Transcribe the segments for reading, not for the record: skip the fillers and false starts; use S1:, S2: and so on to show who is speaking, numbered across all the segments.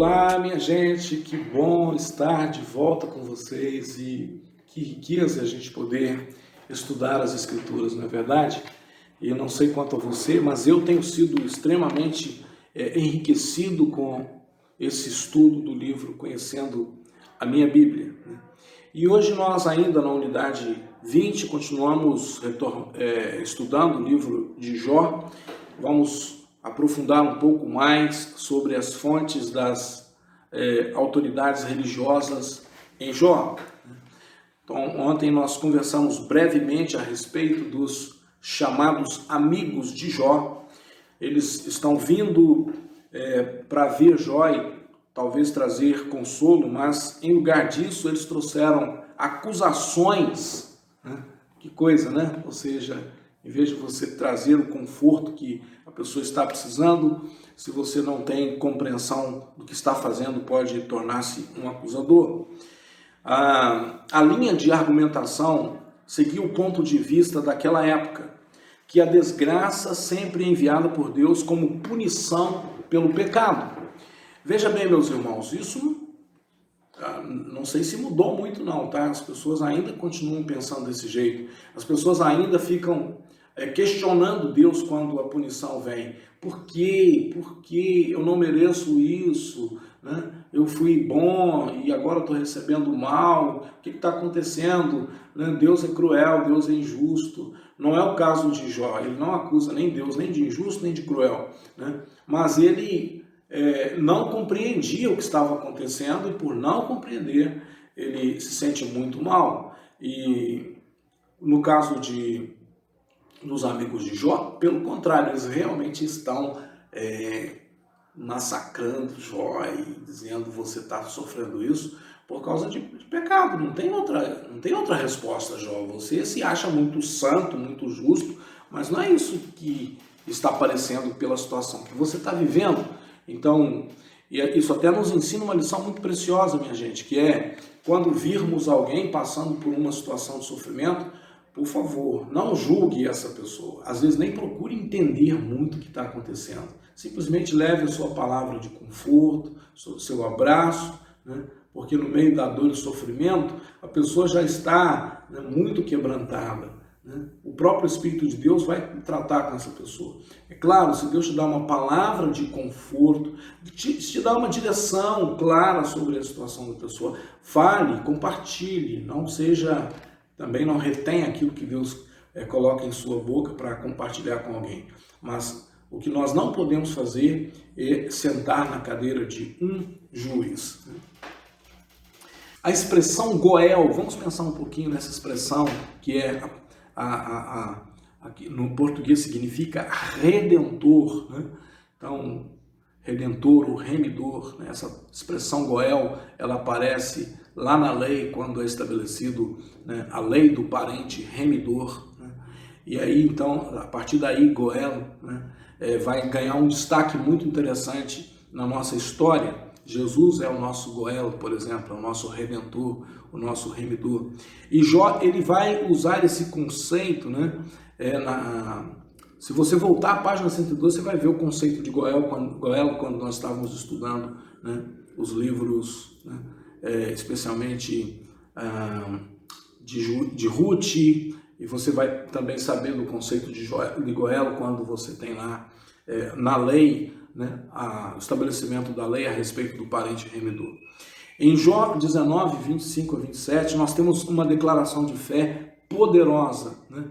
S1: Olá, minha gente, que bom estar de volta com vocês e que riqueza a gente poder estudar as Escrituras, não é verdade? E eu não sei quanto a você, mas eu tenho sido extremamente enriquecido com esse estudo do livro, conhecendo a minha Bíblia, né? E hoje nós ainda na unidade 20 continuamos estudando o livro de Jó. Vamos aprofundar um pouco mais sobre as fontes das autoridades religiosas em Jó. Então, ontem nós conversamos brevemente a respeito dos chamados amigos de Jó. Eles estão vindo para ver Jó e talvez trazer consolo, mas em lugar disso eles trouxeram acusações, né? Que coisa, né? Ou seja, em vez de você trazer o conforto que a pessoa está precisando, se você não tem compreensão do que está fazendo, pode tornar-se um acusador. A linha de argumentação seguiu o ponto de vista daquela época, que a desgraça sempre é enviada por Deus como punição pelo pecado. Veja bem, meus irmãos, isso não sei se mudou muito não, tá? As pessoas ainda continuam pensando desse jeito. As pessoas ainda ficam questionando Deus quando a punição vem. Por quê? Por que eu não mereço isso? Né? Eu fui bom e agora estou recebendo mal. O que está acontecendo? Né? Deus é cruel, Deus é injusto. Não é o caso de Jó. Ele não acusa nem Deus, nem de injusto, nem de cruel, né? Mas ele não compreendia o que estava acontecendo e por não compreender, ele se sente muito mal. E no caso dos amigos de Jó, pelo contrário, eles realmente estão massacrando Jó e dizendo: você está sofrendo isso por causa de pecado, não tem outra resposta, Jó. Você se acha muito santo, muito justo, mas não é isso que está aparecendo pela situação que você está vivendo. Então, isso até nos ensina uma lição muito preciosa, minha gente, que é quando virmos alguém passando por uma situação de sofrimento, por favor, não julgue essa pessoa. Às vezes nem procure entender muito o que está acontecendo. Simplesmente leve a sua palavra de conforto, seu abraço, né? Porque no meio da dor e sofrimento, a pessoa já está, né, muito quebrantada. O próprio Espírito de Deus vai tratar com essa pessoa. É claro, se Deus te dá uma palavra de conforto, te dá uma direção clara sobre a situação da pessoa, fale, compartilhe, também não retenha aquilo que Deus coloca em sua boca para compartilhar com alguém. Mas o que nós não podemos fazer é sentar na cadeira de um juiz. A expressão Goel, vamos pensar um pouquinho nessa expressão que aqui no português significa redentor, né? Então, redentor ou remidor, né? Essa expressão Goel, ela aparece lá na lei quando é estabelecido, né, a lei do parente remidor, né? E aí, então, a partir daí, Goel, né, vai ganhar um destaque muito interessante na nossa história. Jesus é o nosso Goel, por exemplo, é o nosso redentor, o nosso remidor. E Jó, ele vai usar esse conceito, né? Se você voltar à página 102, você vai ver o conceito de Goel quando nós estávamos estudando, né, os livros, né, especialmente de Ruth, e você vai também saber do conceito de Goel quando você tem lá na lei, né, o estabelecimento da lei a respeito do parente remidor. Em Jó 19, 25 a 27, nós temos uma declaração de fé poderosa, né?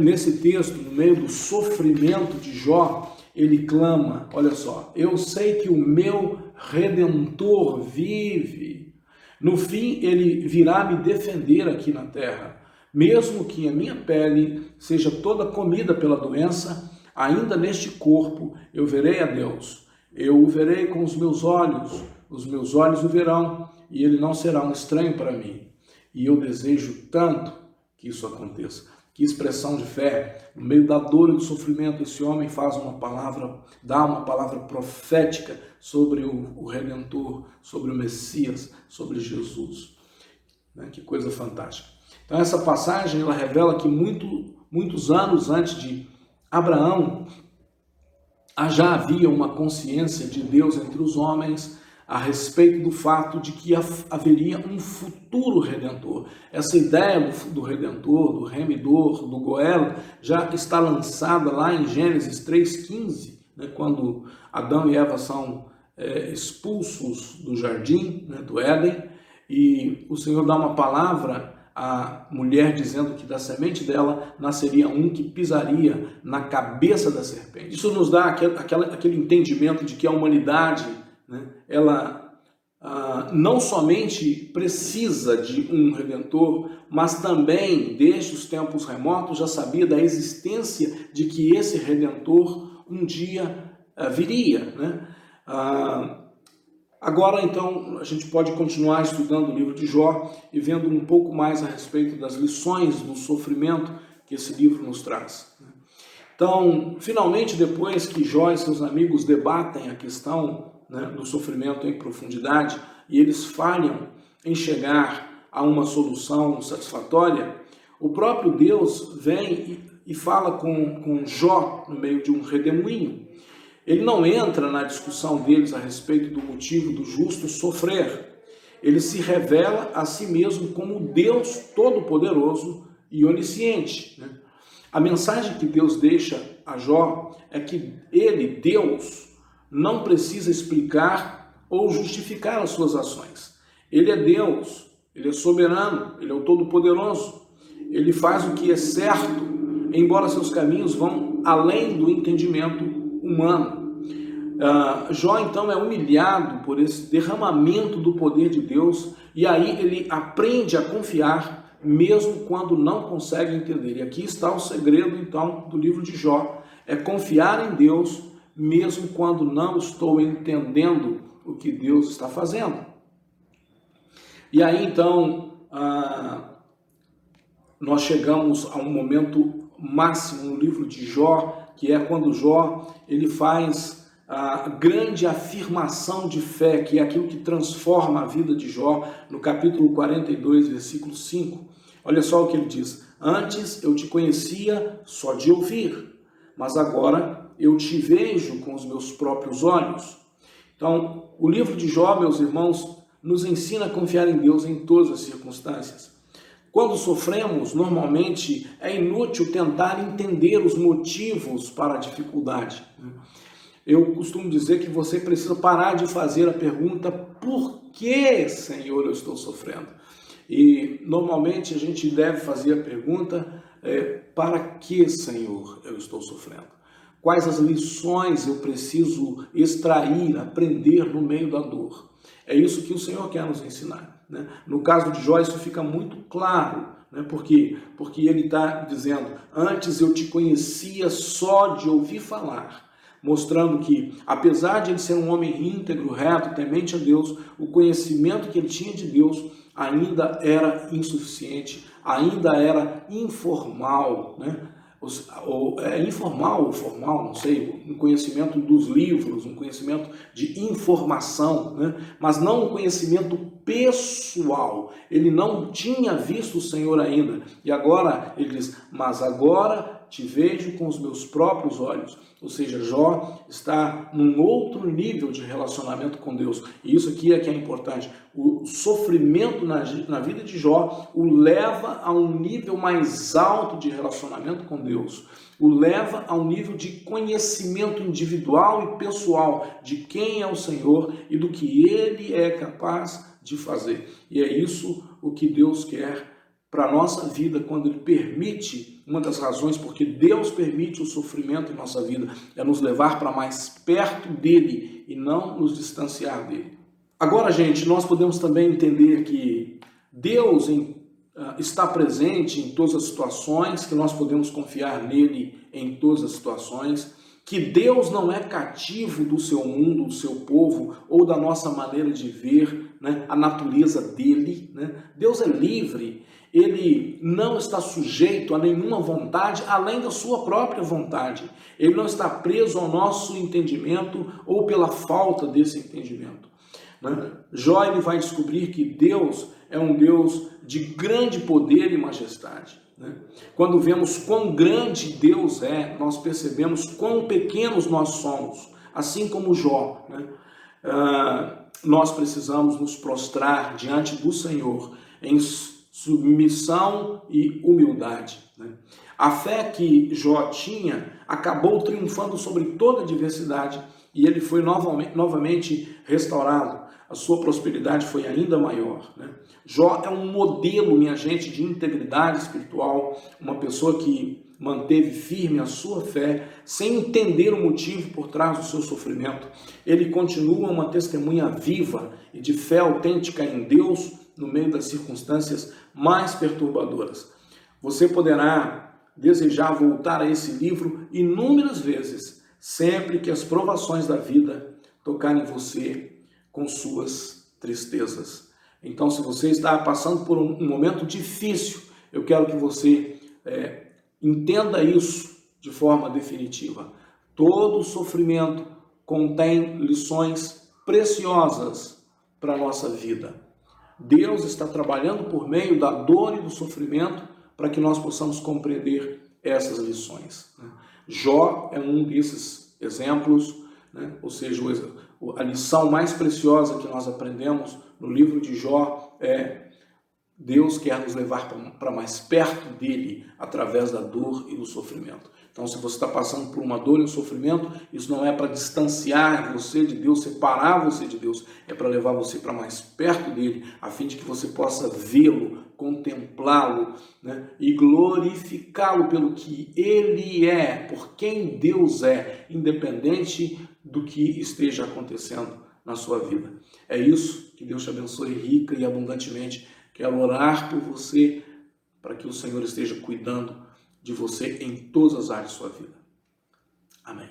S1: Nesse texto, no meio do sofrimento de Jó, ele clama, olha só: eu sei que o meu Redentor vive. No fim, ele virá me defender aqui na terra. Mesmo que a minha pele seja toda comida pela doença, ainda neste corpo eu verei a Deus. Eu o verei com os meus olhos o verão, e ele não será um estranho para mim. E eu desejo tanto que isso aconteça. Que expressão de fé! No meio da dor e do sofrimento, esse homem dá uma palavra profética sobre o Redentor, sobre o Messias, sobre Jesus. Que coisa fantástica. Então essa passagem, ela revela que muitos anos antes de Abraão, já havia uma consciência de Deus entre os homens, a respeito do fato de que haveria um futuro Redentor. Essa ideia do Redentor, do remidor, do Goel, já está lançada lá em Gênesis 3,15, né, quando Adão e Eva são expulsos do jardim, né, do Éden, e o Senhor dá uma palavra à mulher dizendo que da semente dela nasceria um que pisaria na cabeça da serpente. Isso nos dá aquele entendimento de que a humanidade, né, ela não somente precisa de um Redentor, mas também, desde os tempos remotos, já sabia da existência de que esse Redentor um dia viria, né? Agora, então, a gente pode continuar estudando o livro de Jó e vendo um pouco mais a respeito das lições do sofrimento que esse livro nos traz. Então, finalmente, depois que Jó e seus amigos debatem a questão, né, do sofrimento em profundidade e eles falham em chegar a uma solução satisfatória, o próprio Deus vem e fala com Jó no meio de um redemoinho. Ele não entra na discussão deles a respeito do motivo do justo sofrer. Ele se revela a si mesmo como Deus Todo-Poderoso e Onisciente, né? A mensagem que Deus deixa a Jó é que ele, Deus, não precisa explicar ou justificar as suas ações. Ele é Deus, ele é soberano, ele é o Todo-Poderoso. Ele faz o que é certo, embora seus caminhos vão além do entendimento humano. Jó então é humilhado por esse derramamento do poder de Deus e aí ele aprende a confiar mesmo quando não consegue entender. E aqui está o segredo então do livro de Jó, é confiar em Deus mesmo quando não estou entendendo o que Deus está fazendo. E aí então nós chegamos a um momento máximo no livro de Jó, que é quando Jó ele faz a grande afirmação de fé, que é aquilo que transforma a vida de Jó, no capítulo 42, versículo 5. Olha só o que ele diz: antes eu te conhecia só de ouvir, mas agora eu te vejo com os meus próprios olhos. Então, o livro de Jó, meus irmãos, nos ensina a confiar em Deus em todas as circunstâncias. Quando sofremos, normalmente é inútil tentar entender os motivos para a dificuldade. Eu costumo dizer que você precisa parar de fazer a pergunta: por que, Senhor, eu estou sofrendo? E normalmente a gente deve fazer a pergunta: para que, Senhor, eu estou sofrendo? Quais as lições eu preciso extrair, aprender no meio da dor? É isso que o Senhor quer nos ensinar, né? No caso de Jó, isso fica muito claro, né? Por quê? Porque ele está dizendo: antes eu te conhecia só de ouvir falar, mostrando que, apesar de ele ser um homem íntegro, reto, temente a Deus, o conhecimento que ele tinha de Deus ainda era insuficiente, ainda era informal, né? Informal ou formal, não sei, um conhecimento dos livros, um conhecimento de informação, né? Mas não um conhecimento pessoal. Ele não tinha visto o Senhor ainda. E agora ele diz: mas agora te vejo com os meus próprios olhos. Ou seja, Jó está num outro nível de relacionamento com Deus. E isso aqui é que é importante. O sofrimento na vida de Jó o leva a um nível mais alto de relacionamento com Deus. O leva a um nível de conhecimento individual e pessoal de quem é o Senhor e do que Ele é capaz de fazer. E é isso o que Deus quer para a nossa vida quando Ele permite. Uma das razões porque Deus permite o sofrimento em nossa vida é nos levar para mais perto dEle e não nos distanciar dEle. Agora, gente, nós podemos também entender que Deus está presente em todas as situações, que nós podemos confiar nele em todas as situações, que Deus não é cativo do seu mundo, do seu povo, ou da nossa maneira de ver, né, a natureza dele, né? Deus é livre, ele não está sujeito a nenhuma vontade além da sua própria vontade. Ele não está preso ao nosso entendimento ou pela falta desse entendimento, né? Jó ele vai descobrir que Deus é um Deus de grande poder e majestade, né? Quando vemos quão grande Deus é, nós percebemos quão pequenos nós somos, assim como Jó, né? nós precisamos nos prostrar diante do Senhor em submissão e humildade, né? A fé que Jó tinha acabou triunfando sobre toda a adversidade e ele foi novamente restaurado. A sua prosperidade foi ainda maior, né? Jó é um modelo, minha gente, de integridade espiritual, uma pessoa que manteve firme a sua fé, sem entender o motivo por trás do seu sofrimento. Ele continua uma testemunha viva e de fé autêntica em Deus no meio das circunstâncias mais perturbadoras. Você poderá desejar voltar a esse livro inúmeras vezes, sempre que as provações da vida tocarem você com suas tristezas. Então, se você está passando por um momento difícil, eu quero que você entenda isso de forma definitiva. Todo sofrimento contém lições preciosas para a nossa vida. Deus está trabalhando por meio da dor e do sofrimento para que nós possamos compreender essas lições. Jó é um desses exemplos, né? Ou seja, a lição mais preciosa que nós aprendemos no livro de Jó é: Deus quer nos levar para mais perto dele através da dor e do sofrimento. Então, se você está passando por uma dor e um sofrimento, isso não é para distanciar você de Deus, separar você de Deus, é para levar você para mais perto dele, a fim de que você possa vê-lo, contemplá-lo, né, e glorificá-lo pelo que ele é, por quem Deus é, independente do que esteja acontecendo na sua vida. É isso, que Deus te abençoe rica e abundantemente. Quero orar por você, para que o Senhor esteja cuidando de você em todas as áreas de sua vida. Amém.